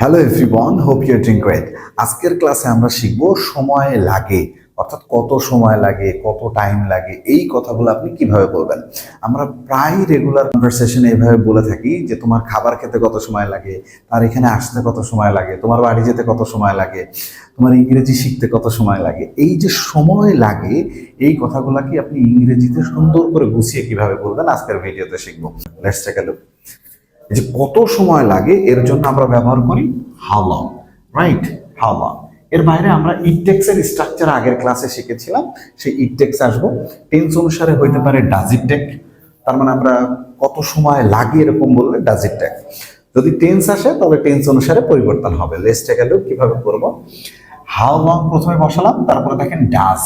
Hello everyone, hope you are doing great. আজকের ক্লাসে আমরা শিখব সময় লাগে, অর্থাৎ কত সময় লাগে, কত টাইম লাগে, এই কথাগুলো আপনি কিভাবে বলবেন। আমরা প্রায় রেগুলার কনভারসেশনে এইভাবে বলে থাকি যে তোমার খাবার খেতে কত সময় লাগে, তার এখানে আসতে কত সময় লাগে, তোমার বাড়ি যেতে কত সময় লাগে, তোমার ইংরেজি শিখতে কত সময় লাগে। এই যে সময় লাগে, এই কথাগুলোকে আপনি ইংরেজিতে সুন্দর করে গুছিয়ে কিভাবে বলবেন আজকের ভিডিওতে শিখবো। Let's take a look. এই যে কত সময় লাগে এর জন্য আমরা ব্যবহার করি how long, right? How long. এর বাইরে আমরা ইট টেক্স এর স্ট্রাকচার আগের ক্লাসে শিখেছিলাম, সেই ইট টেক্স আসবো। টেন্স অনুসারে হইতে পারে ডাজ ইট টেক, তার মানে আমরা কত সময় লাগে এরকম বললে ডাজ ইট টেক। যদি টেন্স আসে তবে টেন্স অনুসারে পরিবর্তন হবে। লেটস টেক আ লুক কিভাবে করব। হাউ লং প্রথমে বসালাম, তারপরে দেখেন ডাজ।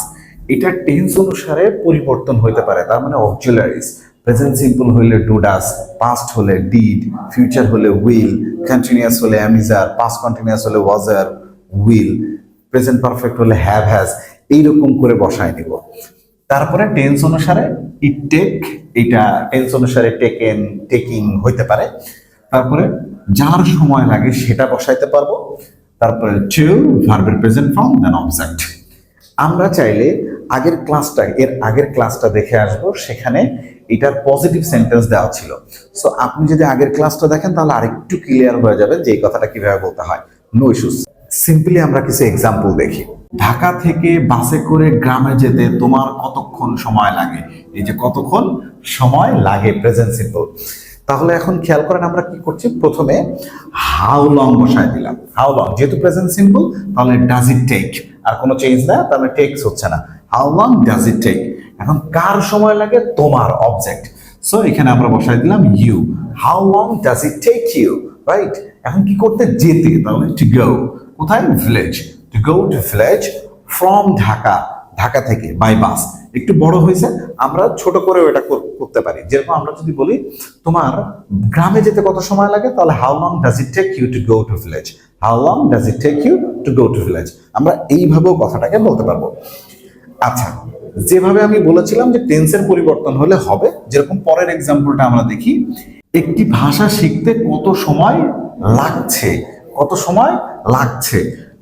এটা টেন্স অনুসারে পরিবর্তন হইতে পারে, তার মানে অক্সিলারিজ। প্রেজেন্ট সিম্পল হলে ডু ডাস, পাস্ট হলে ডিড, ফিউচার হলে উইল, কন্টিনিউয়াস হলে অ্যামিজার, পাস্ট কন্টিনিউয়াস হলে ওয়াজার, উইল, প্রেজেন্ট পারফেক্ট হলে হ্যাভ হ্যাজ, এইরকম করে বসায় নিব। তারপরে টেন্স অনুসারে ইট টেক, এটা টেন্স অনুসারে টেকেন, টেকিং হইতে পারে। তারপরে যার সময় লাগে সেটা বসাইতে পারবো। তারপরে টু, ভার্বের প্রেজেন্ট ফর্ম, দেন অবজেক্ট। আমরা চাইলে আগের ক্লাসটা দেখে আসবো, সেখানে এটার পজিটিভ সেন্টেন্স দেওয়া ছিল। সো আপনি যদি আগের ক্লাসটা দেখেন তাহলে আরেকটু ক্লিয়ার হয়ে যাবে যে এই কথাটা কিভাবে বলতে হয়। No issues. সিম্পলি আমরা কিছু এক্সাম্পল দেখি। ঢাকা থেকে বাসে করে গ্রামে যেতে তোমার কতক্ষণ সময় লাগে? এই যে কতক্ষণ সময় লাগে, প্রেজেন্ট সিম্পল। তাহলে এখন খেয়াল করেন আমরা কি করছি, প্রথমে হাউ লং বসায় দিলাম। হাউ লং যেহেতু প্রেজেন্ট সিম্পল, তাহলে ডাজ ইট টেক, আর কোনো চেঞ্জ না, তাহলে টেক্স হচ্ছে না। How long does it take. এখন কার সময় লাগে? তোমার, অবজেক্ট। সো এখানে আমরা বসাই দিলাম you. How long does it take you, right? এখন কি করতে? যেতে, তাহলে টু গো। কোথায়? Village. To go to village from Dhaka, Dhaka থেকে, বাই বাস। একটু বড় হয়েছে, আমরা ছোট করে এটা করতে পারি। যেরকম আমরা যদি বলি তোমার গ্রামে যেতে কত সময় লাগে, তাহলে how long does it take you to go to village. How long does it take you to go to village. আমরা এইভাবেও কথাটাকে বলতে পারবো। আচ্ছা, যেভাবে আমি বলেছিলাম যে টেন্সের পরিবর্তন হলে হবে, যেরকম পরের এক্সাম্পলটা আমরা দেখি। একটি ভাষা শিখতে কত সময় লাগছে? কত সময় লাগছে?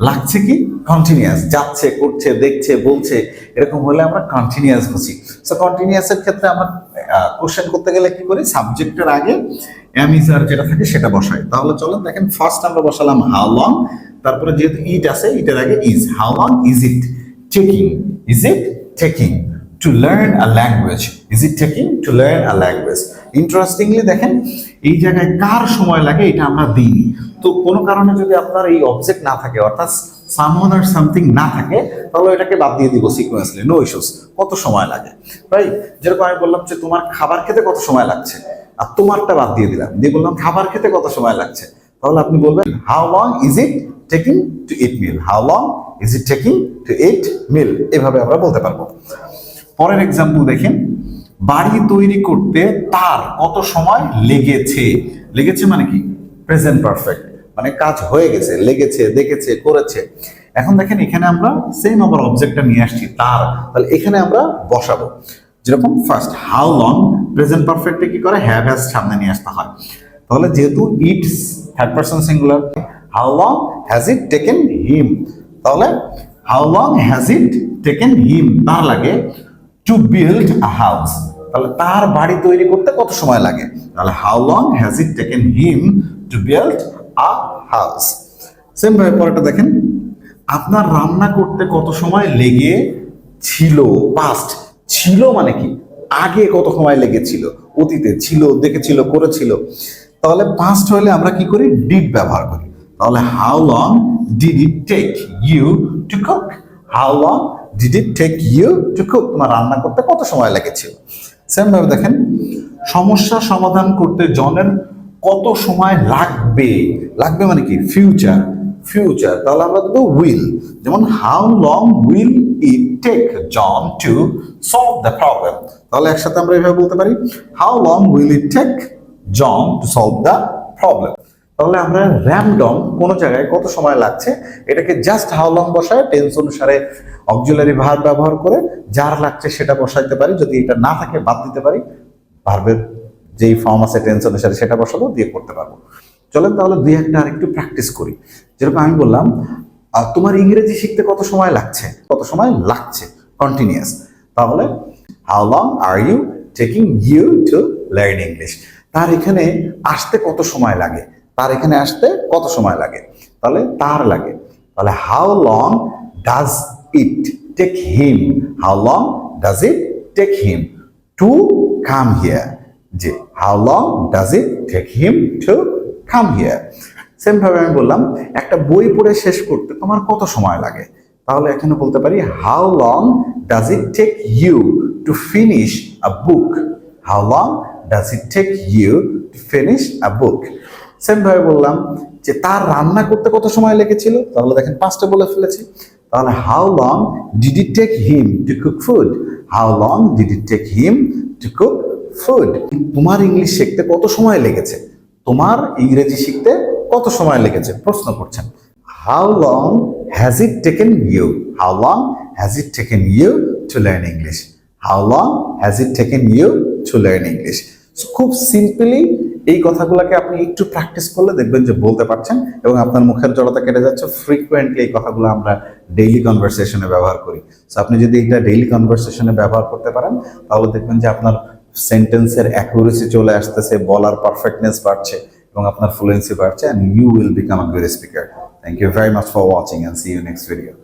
লাগছে কি? কন্টিনিউয়াস, যাচ্ছে, করছে, দেখছে, বলছে, এরকম হলে আমরা কন্টিনিউয়াস বুঝি। সো কন্টিনিউয়াসের ক্ষেত্রে আমরা কোশ্চেন করতে গেলে কি করি? সাবজেক্টের আগে এম ইজ আর যেটা থাকে সেটা বসাই। তাহলে চলেন দেখেন, ফার্স্ট আমরা বসালাম হাউ লং, তারপরে যেহেতু ইট আছে, ইটের আগে is. How long is it taking? Is it taking to learn a language? Is it taking to learn a language? Interestingly দেখেন, এই জায়গায় কার সময় লাগে এটা আমরা দিইনি। তো কোনো কারণে যদি আপনার এই অবজেক্ট না থাকে, অর্থাৎ সামওয়ান আর সামথিং না থাকে, তাহলে এটাকে বাদ দিয়ে দিব সিকোয়েন্সলি। No issues. কত সময় লাগে, রাইট? যেরকম আমি বললাম যে তোমার খাবার খেতে কত সময় লাগছে, আর তোমারটা বাদ দিয়ে দিলাম, দিয়ে বললাম খাবার খেতে কত সময় লাগছে। তাহলে আপনি বলবেন how long is it taking to eat meal? How long is it taking to eat meal? এভাবে আমরা বলতে পারবো। পরের এক্সাম্পল দেখেন, বাড়ি তৈরি করতে তার কত সময় লেগেছে? লেগেছে মানে কি? প্রেজেন্ট পারফেক্ট, মানে কাজ হয়ে গেছে, লেগেছে, দেখেছে, করেছে। এখন দেখেন এখানে আমরা সেম আবার অবজেক্টটা নিয়ে আসছি, তার। তাহলে এখানে আমরা বসাবো। যেরকম ফার্স্ট হাউ লং, প্রেজেন্ট পারফেক্টে কি করে? হ্যাভ হ্যাজ সামনে নিয়ে আসতে হয়। তাহলে যেহেতু it's third person singular, how long has it taken him? তাহলে how long has it taken him, তার লাগে টু বিল্ড আ হাউস। তাহলে তার বাড়ি তৈরি করতে কত সময় লাগে? তাহলে how long has it taken him to build a house. Same ভাবে পরেরটা দেখেন, আপনার রান্না করতে কত সময় লেগে ছিল? পাস্ট। ছিল মানে কি? আগে কত সময় লেগেছিল, অতীতে ছিল, দেখেছিল, করেছিল। তাহলে পাস্ট হলে আমরা কি করি? ডিড ব্যবহার করি। তাহলে how long did it take you to cook? How long did it take you to cook? তোমার রান্না করতে কত সময় লেগেছিল? সেম ভাবে দেখেন, সমস্যা সমাধান করতে জনের কত সময় লাগবে? লাগবে মানে কি? ফিউচার। ফিউচার, তাহলে আমরা দেবো উইল। যেমন how long will it take John to solve the problem? তাহলে একসাথে আমরা এইভাবে বলতে পারি, how long will it take John to solve the problem? তাহলে আমরা র্যান্ডম কোন জায়গায় কত সময় লাগছে এটাকে জাস্ট হাউ লং বসায় টেন্স অনুসারে অক্সিলারি ভার্ব ব্যবহার করে যার লাগছে সেটা বসাইতে পারি। যদি এটা না থাকে বাদ দিতে পারি, ভার্বের যেই ফর্ম আছে টেন্স অনুসারে সেটা বসাবো, দিয়ে করতে পারবো। চলেন তাহলে দুই একটা আর একটু প্র্যাকটিস করি। যেরকম আমি বললাম, তোমার ইংরেজি শিখতে কত সময় লাগছে, কত সময় লাগছে, কন্টিনিউয়াস। তাহলে how long are you taking you to learn English. তার এখানে আসতে কত সময় লাগে, তার এখানে আসতে কত সময় লাগে, তাহলে তার লাগে। তাহলে how long does it take him, how long does it take him to come here. যে how long does it take him to come here. Same ভাবে আমি বললাম একটা বই পড়ে শেষ করতে তোমার কত সময় লাগে, তাহলে এখানে বলতে পারি how long does it take you to finish a book, how long does it take you to finish a book. Same ভাবে বললাম যে তার রান্না করতে কত সময় লেগেছিল, তাহলে দেখেন পাঁচটা বলে ফেলেছি। তাহলে how long did it take him to cook food, how long did it take him to cook food. তোমার ইংলিশ শিখতে কত সময় লেগেছে, তোমার ইংরেজি শিখতে কত সময় লেগেছে প্রশ্ন করছেন। How long has it taken you, how long has it taken you to learn English, how long has it taken you to learn English. খুব সিম্পলি এই কথাগুলোকে আপনি একটু প্র্যাকটিস করলে দেখবেন যে বলতে পারছেন এবং আপনার মুখের জড়তা কেটে যাচ্ছে। ফ্রিকুয়েন্টলি এই কথাগুলো আমরা ডেইলি কনভারসেশনে ব্যবহার করি। সো আপনি যদি এটা ডেইলি কনভারসেশনে ব্যবহার করতে পারেন তাহলে দেখবেন যে আপনার সেন্টেন্সের অ্যাকুরেসি চলে আসতেছে, বলার পারফেক্টনেস বাড়ছে এবং আপনার ফ্লুয়েন্সি বাড়ছে, and you will become a good speaker. Thank you very much for watching and see you next video.